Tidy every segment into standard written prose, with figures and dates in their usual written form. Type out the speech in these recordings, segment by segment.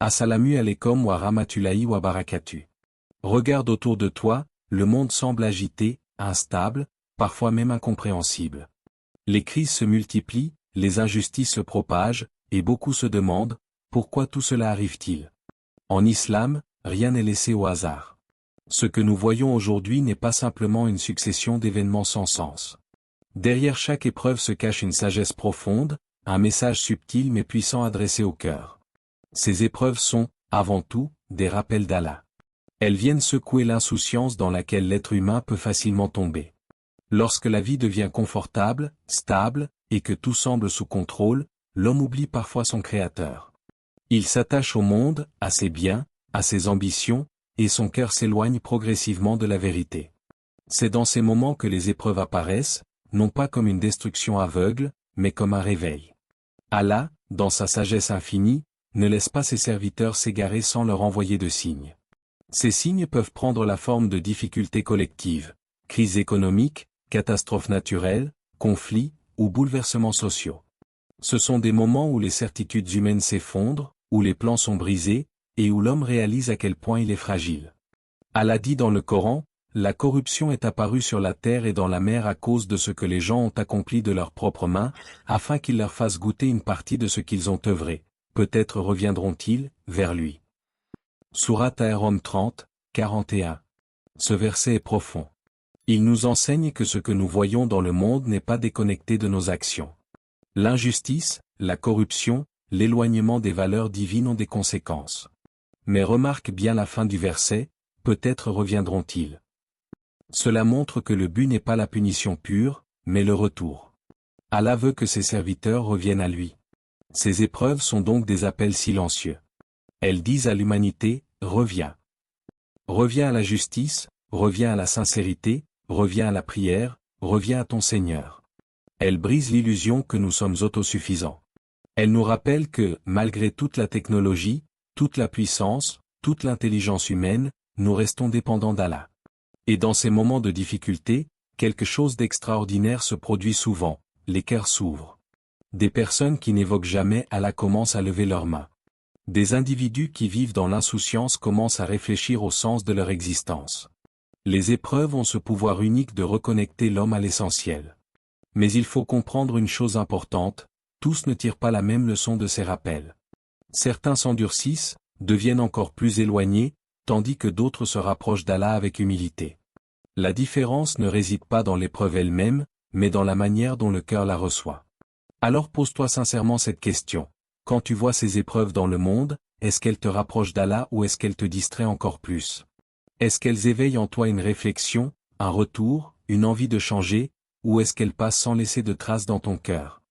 Assalamu alaikum wa rahmatullahi wa barakatuh. Regarde autour de toi, le monde semble agité, instable, parfois même incompréhensible. Les crises se multiplient, les injustices se propagent, et beaucoup se demandent, pourquoi tout cela arrive-t-il? En islam, rien n'est laissé au hasard. Ce que nous voyons aujourd'hui n'est pas simplement une succession d'événements sans sens. Derrière chaque épreuve se cache une sagesse profonde, un message subtil mais puissant adressé au cœur. Ces épreuves sont, avant tout, des rappels d'Allah. Elles viennent secouer l'insouciance dans laquelle l'être humain peut facilement tomber. Lorsque la vie devient confortable, stable, et que tout semble sous contrôle, l'homme oublie parfois son Créateur. Il s'attache au monde, à ses biens, à ses ambitions, et son cœur s'éloigne progressivement de la vérité. C'est dans ces moments que les épreuves apparaissent, non pas comme une destruction aveugle, mais comme un réveil. Allah, dans sa sagesse infinie, ne laisse pas ses serviteurs s'égarer sans leur envoyer de signes. Ces signes peuvent prendre la forme de difficultés collectives, crises économiques, catastrophes naturelles, conflits, ou bouleversements sociaux. Ce sont des moments où les certitudes humaines s'effondrent, où les plans sont brisés, et où l'homme réalise à quel point il est fragile. Allah dit dans le Coran, « La corruption est apparue sur la terre et dans la mer à cause de ce que les gens ont accompli de leurs propres mains, afin qu'il leur fasse goûter une partie de ce qu'ils ont œuvré. Peut-être reviendront-ils vers lui. » Sourate Ar-Rum 30, 41. Ce verset est profond. Il nous enseigne que ce que nous voyons dans le monde n'est pas déconnecté de nos actions. L'injustice, la corruption, l'éloignement des valeurs divines ont des conséquences. Mais remarque bien la fin du verset, peut-être reviendront-ils. Cela montre que le but n'est pas la punition pure, mais le retour. Allah veut que ses serviteurs reviennent à lui. Ces épreuves sont donc des appels silencieux. Elles disent à l'humanité, reviens. Reviens à la justice, reviens à la sincérité, reviens à la prière, reviens à ton Seigneur. Elles brisent l'illusion que nous sommes autosuffisants. Elles nous rappellent que, malgré toute la technologie, toute la puissance, toute l'intelligence humaine, nous restons dépendants d'Allah. Et dans ces moments de difficulté, quelque chose d'extraordinaire se produit souvent, les cœurs s'ouvrent. Des personnes qui n'évoquent jamais Allah commencent à lever leurs mains. Des individus qui vivent dans l'insouciance commencent à réfléchir au sens de leur existence. Les épreuves ont ce pouvoir unique de reconnecter l'homme à l'essentiel. Mais il faut comprendre une chose importante, tous ne tirent pas la même leçon de ces rappels. Certains s'endurcissent, deviennent encore plus éloignés, tandis que d'autres se rapprochent d'Allah avec humilité. La différence ne réside pas dans l'épreuve elle-même, mais dans la manière dont le cœur la reçoit. Alors pose-toi sincèrement cette question. Quand tu vois ces épreuves dans le monde, est-ce qu'elles te rapprochent d'Allah ou est-ce qu'elles te distraient encore plus? Est-ce qu'elles éveillent en toi une réflexion, un retour, une envie de changer, ou est-ce qu'elles passent sans laisser de traces dans ton cœur?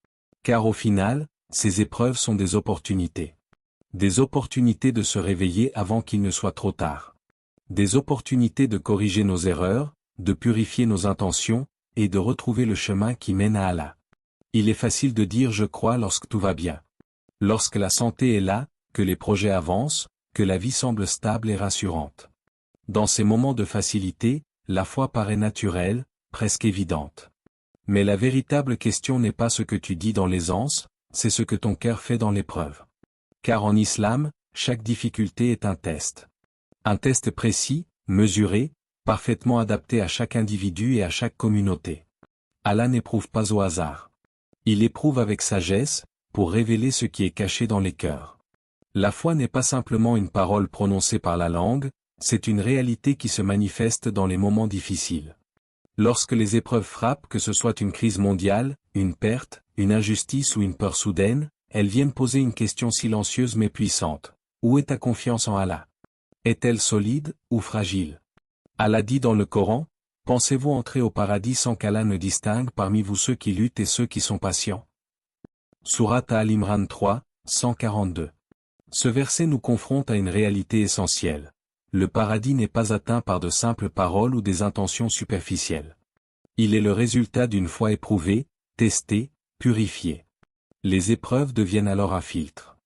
Car au final, ces épreuves sont des opportunités. Des opportunités de se réveiller avant qu'il ne soit trop tard. Des opportunités de corriger nos erreurs, de purifier nos intentions, et de retrouver le chemin qui mène à Allah. Il est facile de dire je crois lorsque tout va bien. Lorsque la santé est là, que les projets avancent, que la vie semble stable et rassurante. Dans ces moments de facilité, la foi paraît naturelle, presque évidente. Mais la véritable question n'est pas ce que tu dis dans l'aisance, c'est ce que ton cœur fait dans l'épreuve. Car en islam, chaque difficulté est un test. Un test précis, mesuré, parfaitement adapté à chaque individu et à chaque communauté. Allah n'éprouve pas au hasard. Il éprouve avec sagesse, pour révéler ce qui est caché dans les cœurs. La foi n'est pas simplement une parole prononcée par la langue, c'est une réalité qui se manifeste dans les moments difficiles. Lorsque les épreuves frappent, que ce soit une crise mondiale, une perte, une injustice ou une peur soudaine, elles viennent poser une question silencieuse mais puissante. Où est ta confiance en Allah? Est-elle solide ou fragile? Allah dit dans le Coran, « Pensez-vous entrer au paradis sans qu'Allah ne distingue parmi vous ceux qui luttent et ceux qui sont patients ?» Sourate Al-Imran 3, 142. Ce verset nous confronte à une réalité essentielle. Le paradis n'est pas atteint par de simples paroles ou des intentions superficielles. Il est le résultat d'une foi éprouvée, testée, purifiée. Les épreuves deviennent alors un filtre.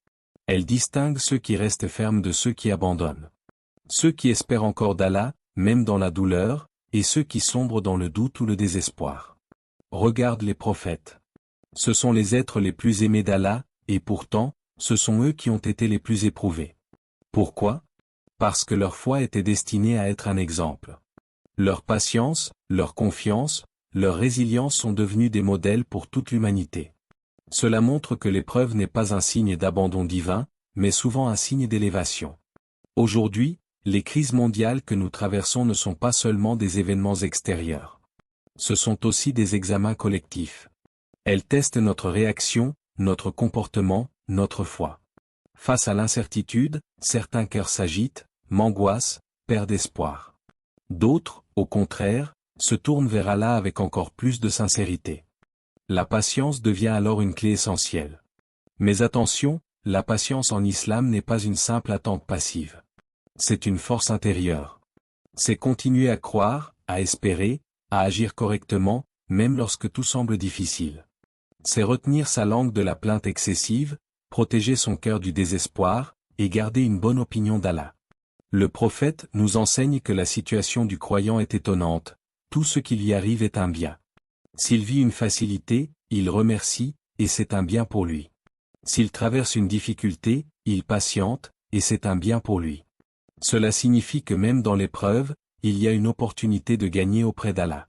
Elles distinguent ceux qui restent fermes de ceux qui abandonnent. Ceux qui espèrent encore d'Allah, même dans la douleur, et ceux qui sombrent dans le doute ou le désespoir. Regarde les prophètes. Ce sont les êtres les plus aimés d'Allah, et pourtant, ce sont eux qui ont été les plus éprouvés. Pourquoi? Parce que leur foi était destinée à être un exemple. Leur patience, leur confiance, leur résilience sont devenus des modèles pour toute l'humanité. Cela montre que l'épreuve n'est pas un signe d'abandon divin, mais souvent un signe d'élévation. Aujourd'hui, les crises mondiales que nous traversons ne sont pas seulement des événements extérieurs. Ce sont aussi des examens collectifs. Elles testent notre réaction, notre comportement, notre foi. Face à l'incertitude, certains cœurs s'agitent, m'angoissent, perdent espoir. D'autres, au contraire, se tournent vers Allah avec encore plus de sincérité. La patience devient alors une clé essentielle. Mais attention, la patience en islam n'est pas une simple attente passive. C'est une force intérieure. C'est continuer à croire, à espérer, à agir correctement, même lorsque tout semble difficile. C'est retenir sa langue de la plainte excessive, protéger son cœur du désespoir, et garder une bonne opinion d'Allah. Le prophète nous enseigne que la situation du croyant est étonnante, tout ce qui lui arrive est un bien. S'il vit une facilité, il remercie, et c'est un bien pour lui. S'il traverse une difficulté, il patiente, et c'est un bien pour lui. Cela signifie que même dans l'épreuve, il y a une opportunité de gagner auprès d'Allah.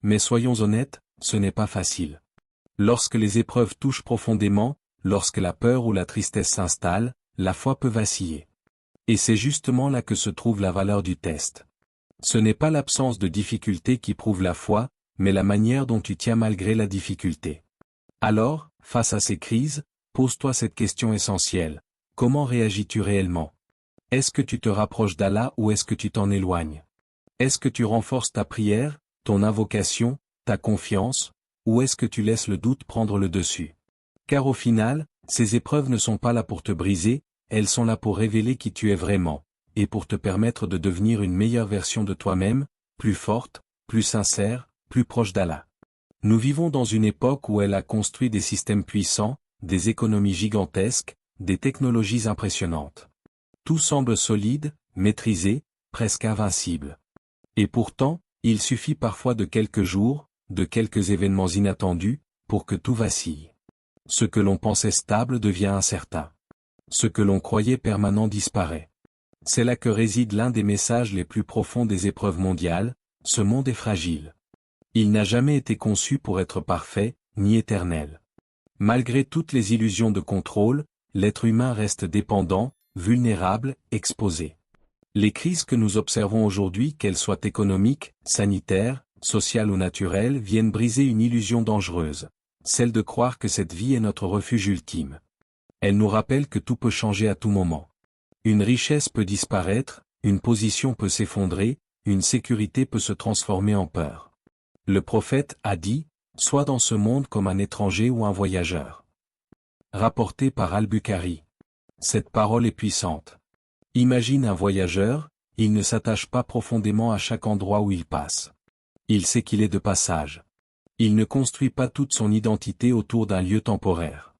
Mais soyons honnêtes, ce n'est pas facile. Lorsque les épreuves touchent profondément, lorsque la peur ou la tristesse s'installe, la foi peut vaciller. Et c'est justement là que se trouve la valeur du test. Ce n'est pas l'absence de difficulté qui prouve la foi, mais la manière dont tu tiens malgré la difficulté. Alors, face à ces crises, pose-toi cette question essentielle. Comment réagis-tu réellement? Est-ce que tu te rapproches d'Allah ou est-ce que tu t'en éloignes? Est-ce que tu renforces ta prière, ton invocation, ta confiance, ou est-ce que tu laisses le doute prendre le dessus? Car au final, ces épreuves ne sont pas là pour te briser, elles sont là pour révéler qui tu es vraiment, et pour te permettre de devenir une meilleure version de toi-même, plus forte, plus sincère, plus proche d'Allah. Nous vivons dans une époque où elle a construit des systèmes puissants, des économies gigantesques, des technologies impressionnantes. Tout semble solide, maîtrisé, presque invincible. Et pourtant, il suffit parfois de quelques jours, de quelques événements inattendus, pour que tout vacille. Ce que l'on pensait stable devient incertain. Ce que l'on croyait permanent disparaît. C'est là que réside l'un des messages les plus profonds des épreuves mondiales, ce monde est fragile. Il n'a jamais été conçu pour être parfait, ni éternel. Malgré toutes les illusions de contrôle, l'être humain reste dépendant, vulnérable, exposé. Les crises que nous observons aujourd'hui, qu'elles soient économiques, sanitaires, sociales ou naturelles, viennent briser une illusion dangereuse, celle de croire que cette vie est notre refuge ultime. Elle nous rappelle que tout peut changer à tout moment. Une richesse peut disparaître, une position peut s'effondrer, une sécurité peut se transformer en peur. Le prophète a dit, « Sois dans ce monde comme un étranger ou un voyageur ». Rapporté par Al-Bukhari. Cette parole est puissante. Imagine un voyageur, il ne s'attache pas profondément à chaque endroit où il passe. Il sait qu'il est de passage. Il ne construit pas toute son identité autour d'un lieu temporaire.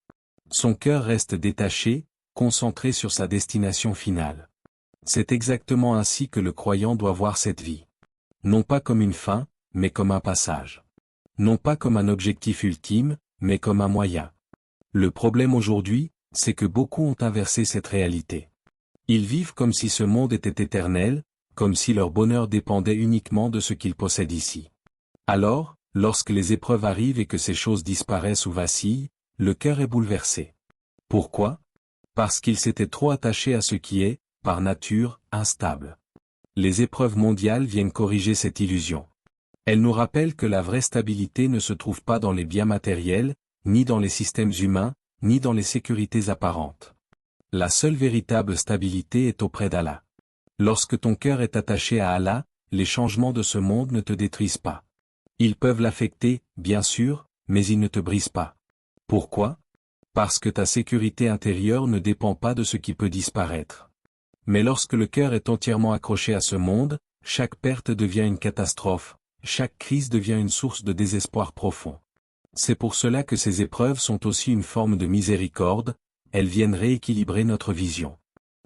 Son cœur reste détaché, concentré sur sa destination finale. C'est exactement ainsi que le croyant doit voir cette vie. Non pas comme une fin, mais comme un passage. Non pas comme un objectif ultime, mais comme un moyen. Le problème aujourd'hui, c'est que beaucoup ont inversé cette réalité. Ils vivent comme si ce monde était éternel, comme si leur bonheur dépendait uniquement de ce qu'ils possèdent ici. Alors, lorsque les épreuves arrivent et que ces choses disparaissent ou vacillent, le cœur est bouleversé. Pourquoi? Parce qu'ils s'étaient trop attachés à ce qui est, par nature, instable. Les épreuves mondiales viennent corriger cette illusion. Elles nous rappellent que la vraie stabilité ne se trouve pas dans les biens matériels, ni dans les systèmes humains, ni dans les sécurités apparentes. La seule véritable stabilité est auprès d'Allah. Lorsque ton cœur est attaché à Allah, les changements de ce monde ne te détruisent pas. Ils peuvent l'affecter, bien sûr, mais ils ne te brisent pas. Pourquoi? Parce que ta sécurité intérieure ne dépend pas de ce qui peut disparaître. Mais lorsque le cœur est entièrement accroché à ce monde, chaque perte devient une catastrophe, chaque crise devient une source de désespoir profond. C'est pour cela que ces épreuves sont aussi une forme de miséricorde, elles viennent rééquilibrer notre vision.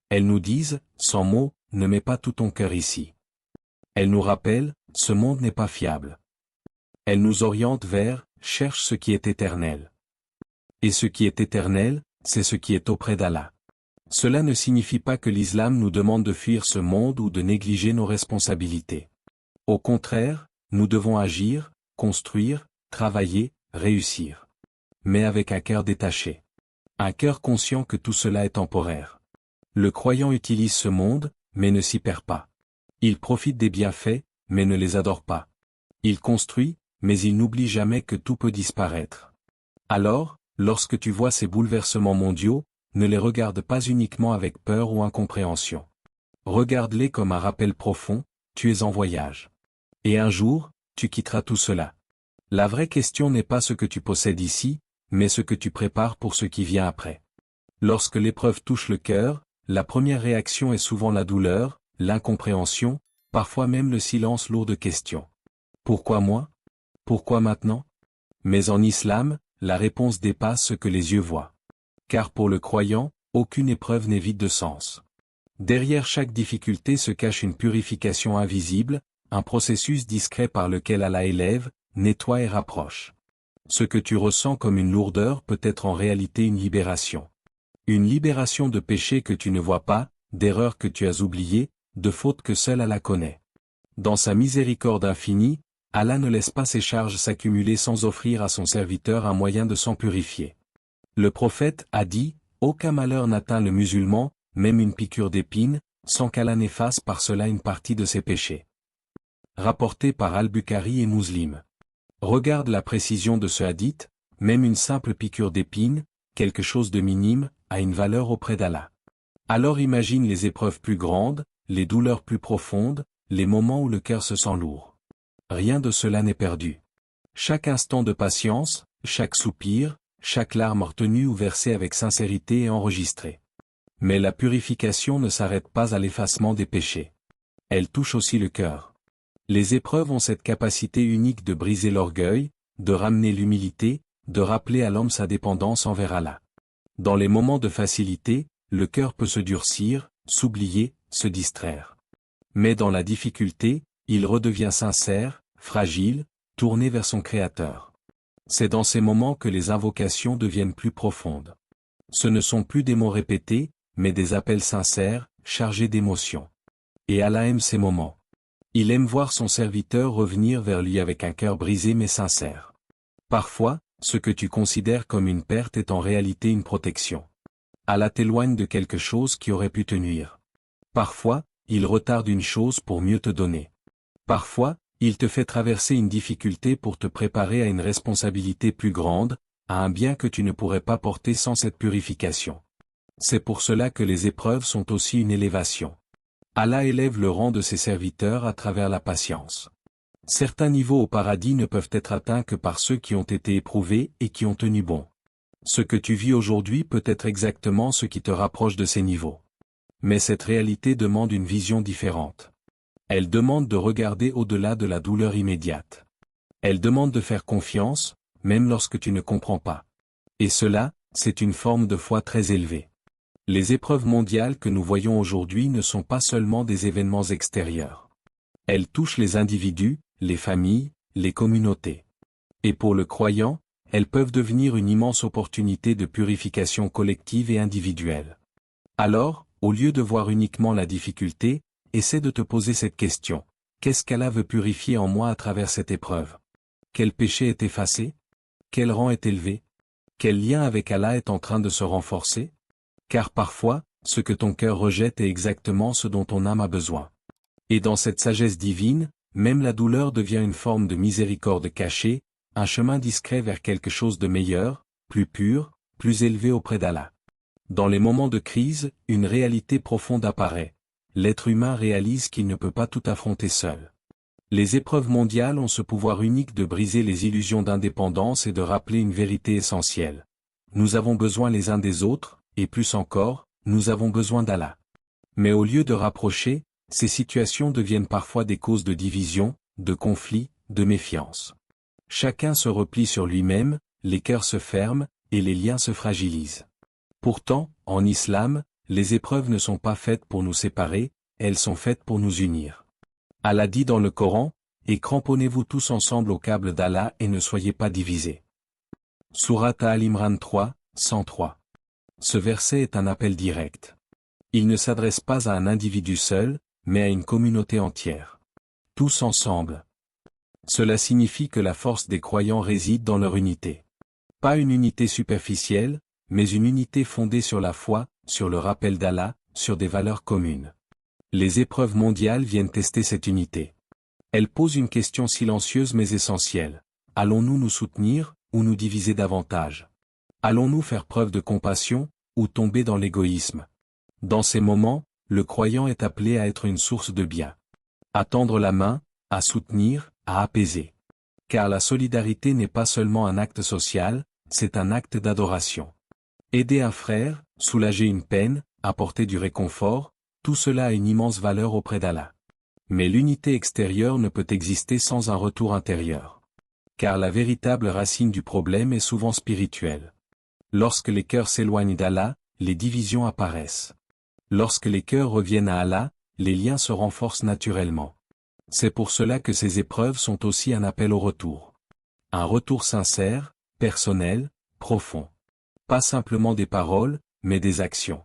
Elles nous disent, sans mots, ne mets pas tout ton cœur ici. Elles nous rappellent, ce monde n'est pas fiable. Elles nous orientent vers, cherche ce qui est éternel. Et ce qui est éternel, c'est ce qui est auprès d'Allah. Cela ne signifie pas que l'islam nous demande de fuir ce monde ou de négliger nos responsabilités. Au contraire, nous devons agir, construire, travailler, réussir. Mais avec un cœur détaché. Un cœur conscient que tout cela est temporaire. Le croyant utilise ce monde, mais ne s'y perd pas. Il profite des bienfaits, mais ne les adore pas. Il construit, mais il n'oublie jamais que tout peut disparaître. Alors, lorsque tu vois ces bouleversements mondiaux, ne les regarde pas uniquement avec peur ou incompréhension. Regarde-les comme un rappel profond, tu es en voyage. Et un jour, tu quitteras tout cela. La vraie question n'est pas ce que tu possèdes ici, mais ce que tu prépares pour ce qui vient après. Lorsque l'épreuve touche le cœur, la première réaction est souvent la douleur, l'incompréhension, parfois même le silence lourd de questions. Pourquoi moi? Pourquoi maintenant? Mais en islam, la réponse dépasse ce que les yeux voient. Car pour le croyant, aucune épreuve n'est vide de sens. Derrière chaque difficulté se cache une purification invisible, un processus discret par lequel Allah élève, nettoie et rapproche. Ce que tu ressens comme une lourdeur peut être en réalité une libération. Une libération de péchés que tu ne vois pas, d'erreurs que tu as oubliées, de fautes que seul Allah connaît. Dans sa miséricorde infinie, Allah ne laisse pas ses charges s'accumuler sans offrir à son serviteur un moyen de s'en purifier. Le prophète a dit, « Aucun malheur n'atteint le musulman, même une piqûre d'épine, sans qu'Allah n'efface par cela une partie de ses péchés. » Rapporté par Al-Bukhari et Muslim. Regarde la précision de ce hadith, même une simple piqûre d'épine, quelque chose de minime, a une valeur auprès d'Allah. Alors imagine les épreuves plus grandes, les douleurs plus profondes, les moments où le cœur se sent lourd. Rien de cela n'est perdu. Chaque instant de patience, chaque soupir, chaque larme retenue ou versée avec sincérité est enregistrée. Mais la purification ne s'arrête pas à l'effacement des péchés. Elle touche aussi le cœur. Les épreuves ont cette capacité unique de briser l'orgueil, de ramener l'humilité, de rappeler à l'homme sa dépendance envers Allah. Dans les moments de facilité, le cœur peut se durcir, s'oublier, se distraire. Mais dans la difficulté, il redevient sincère, fragile, tourné vers son Créateur. C'est dans ces moments que les invocations deviennent plus profondes. Ce ne sont plus des mots répétés, mais des appels sincères, chargés d'émotion. Et Allah aime ces moments. Il aime voir son serviteur revenir vers lui avec un cœur brisé mais sincère. Parfois, ce que tu considères comme une perte est en réalité une protection. Allah t'éloigne de quelque chose qui aurait pu te nuire. Parfois, il retarde une chose pour mieux te donner. Parfois, il te fait traverser une difficulté pour te préparer à une responsabilité plus grande, à un bien que tu ne pourrais pas porter sans cette purification. C'est pour cela que les épreuves sont aussi une élévation. Allah élève le rang de ses serviteurs à travers la patience. Certains niveaux au paradis ne peuvent être atteints que par ceux qui ont été éprouvés et qui ont tenu bon. Ce que tu vis aujourd'hui peut être exactement ce qui te rapproche de ces niveaux. Mais cette réalité demande une vision différente. Elle demande de regarder au-delà de la douleur immédiate. Elle demande de faire confiance, même lorsque tu ne comprends pas. Et cela, c'est une forme de foi très élevée. Les épreuves mondiales que nous voyons aujourd'hui ne sont pas seulement des événements extérieurs. Elles touchent les individus, les familles, les communautés. Et pour le croyant, elles peuvent devenir une immense opportunité de purification collective et individuelle. Alors, au lieu de voir uniquement la difficulté, essaie de te poser cette question. Qu'est-ce qu'Allah veut purifier en moi à travers cette épreuve? Quel péché est effacé? Quel rang est élevé? Quel lien avec Allah est en train de se renforcer? Car parfois, ce que ton cœur rejette est exactement ce dont ton âme a besoin. Et dans cette sagesse divine, même la douleur devient une forme de miséricorde cachée, un chemin discret vers quelque chose de meilleur, plus pur, plus élevé auprès d'Allah. Dans les moments de crise, une réalité profonde apparaît. L'être humain réalise qu'il ne peut pas tout affronter seul. Les épreuves mondiales ont ce pouvoir unique de briser les illusions d'indépendance et de rappeler une vérité essentielle. Nous avons besoin les uns des autres, et plus encore, nous avons besoin d'Allah. Mais au lieu de rapprocher, ces situations deviennent parfois des causes de division, de conflit, de méfiance. Chacun se replie sur lui-même, les cœurs se ferment, et les liens se fragilisent. Pourtant, en islam, les épreuves ne sont pas faites pour nous séparer, elles sont faites pour nous unir. Allah dit dans le Coran, « Et cramponnez-vous tous ensemble au câble d'Allah et ne soyez pas divisés. » Sourate Al-Imran 3, 103. Ce verset est un appel direct. Il ne s'adresse pas à un individu seul, mais à une communauté entière. Tous ensemble. Cela signifie que la force des croyants réside dans leur unité. Pas une unité superficielle, mais une unité fondée sur la foi, sur le rappel d'Allah, sur des valeurs communes. Les épreuves mondiales viennent tester cette unité. Elles posent une question silencieuse mais essentielle. Allons-nous nous soutenir, ou nous diviser davantage? Allons-nous faire preuve de compassion, ou tomber dans l'égoïsme? Dans ces moments, le croyant est appelé à être une source de bien. À tendre la main, à soutenir, à apaiser. Car la solidarité n'est pas seulement un acte social, c'est un acte d'adoration. Aider un frère, soulager une peine, apporter du réconfort, tout cela a une immense valeur auprès d'Allah. Mais l'unité extérieure ne peut exister sans un retour intérieur. Car la véritable racine du problème est souvent spirituelle. Lorsque les cœurs s'éloignent d'Allah, les divisions apparaissent. Lorsque les cœurs reviennent à Allah, les liens se renforcent naturellement. C'est pour cela que ces épreuves sont aussi un appel au retour. Un retour sincère, personnel, profond. Pas simplement des paroles, mais des actions.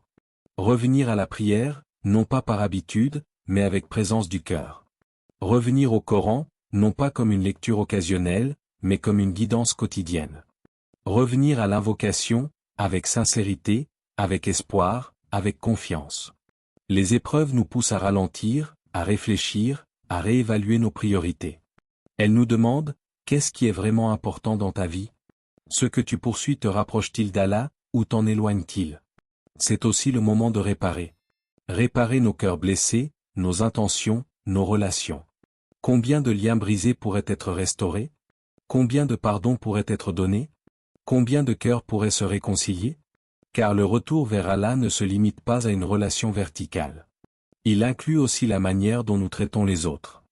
Revenir à la prière, non pas par habitude, mais avec présence du cœur. Revenir au Coran, non pas comme une lecture occasionnelle, mais comme une guidance quotidienne. Revenir à l'invocation, avec sincérité, avec espoir, avec confiance. Les épreuves nous poussent à ralentir, à réfléchir, à réévaluer nos priorités. Elles nous demandent, qu'est-ce qui est vraiment important dans ta vie? Ce que tu poursuis te rapproche-t-il d'Allah, ou t'en éloigne-t-il? C'est aussi le moment de réparer. Réparer nos cœurs blessés, nos intentions, nos relations. Combien de liens brisés pourraient être restaurés? Combien de pardons pourraient être donnés? Combien de cœurs pourraient se réconcilier? Car le retour vers Allah ne se limite pas à une relation verticale. Il inclut aussi la manière dont nous traitons les autres.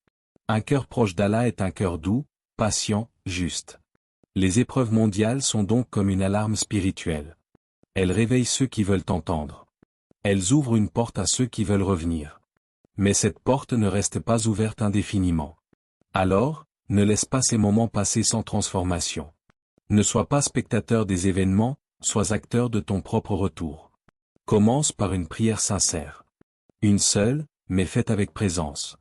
Un cœur proche d'Allah est un cœur doux, patient, juste. Les épreuves mondiales sont donc comme une alarme spirituelle. Elles réveillent ceux qui veulent entendre. Elles ouvrent une porte à ceux qui veulent revenir. Mais cette porte ne reste pas ouverte indéfiniment. Alors, ne laisse pas ces moments passer sans transformation. Ne sois pas spectateur des événements, sois acteur de ton propre retour. Commence par une prière sincère. Une seule, mais faite avec présence.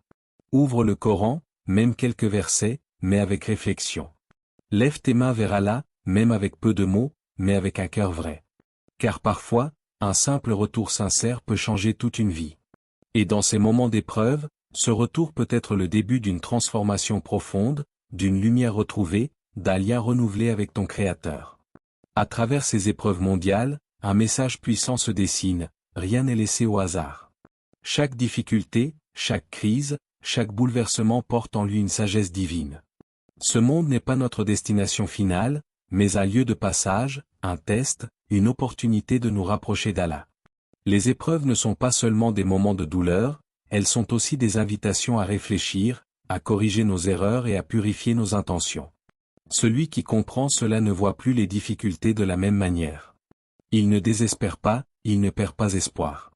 Ouvre le Coran, même quelques versets, mais avec réflexion. Lève tes mains vers Allah, même avec peu de mots, mais avec un cœur vrai. Car parfois, un simple retour sincère peut changer toute une vie. Et dans ces moments d'épreuve, ce retour peut être le début d'une transformation profonde, d'une lumière retrouvée, d'un lien renouvelé avec ton Créateur. À travers ces épreuves mondiales, un message puissant se dessine, rien n'est laissé au hasard. Chaque difficulté, chaque crise, chaque bouleversement porte en lui une sagesse divine. Ce monde n'est pas notre destination finale, mais un lieu de passage, un test, une opportunité de nous rapprocher d'Allah. Les épreuves ne sont pas seulement des moments de douleur, elles sont aussi des invitations à réfléchir, à corriger nos erreurs et à purifier nos intentions. Celui qui comprend cela ne voit plus les difficultés de la même manière. Il ne désespère pas, il ne perd pas espoir.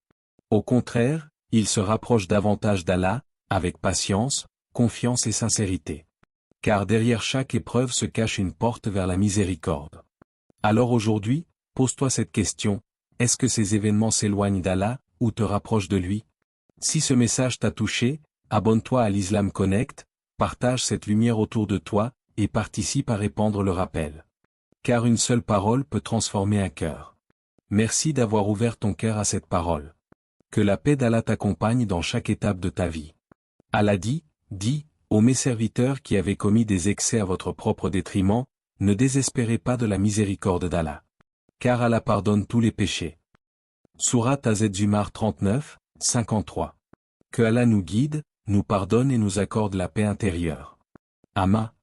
Au contraire, il se rapproche davantage d'Allah, avec patience, confiance et sincérité. Car derrière chaque épreuve se cache une porte vers la miséricorde. Alors aujourd'hui, pose-toi cette question, est-ce que ces événements s'éloignent d'Allah, ou te rapprochent de lui? Si ce message t'a touché, abonne-toi à l'Islam Connect, partage cette lumière autour de toi, et participe à répandre le rappel. Car une seule parole peut transformer un cœur. Merci d'avoir ouvert ton cœur à cette parole. Que la paix d'Allah t'accompagne dans chaque étape de ta vie. Allah dit, ô mes serviteurs qui avez commis des excès à votre propre détriment, ne désespérez pas de la miséricorde d'Allah. Car Allah pardonne tous les péchés. Sourate Az-Zumar 39, 53. Que Allah nous guide, nous pardonne et nous accorde la paix intérieure. Amma.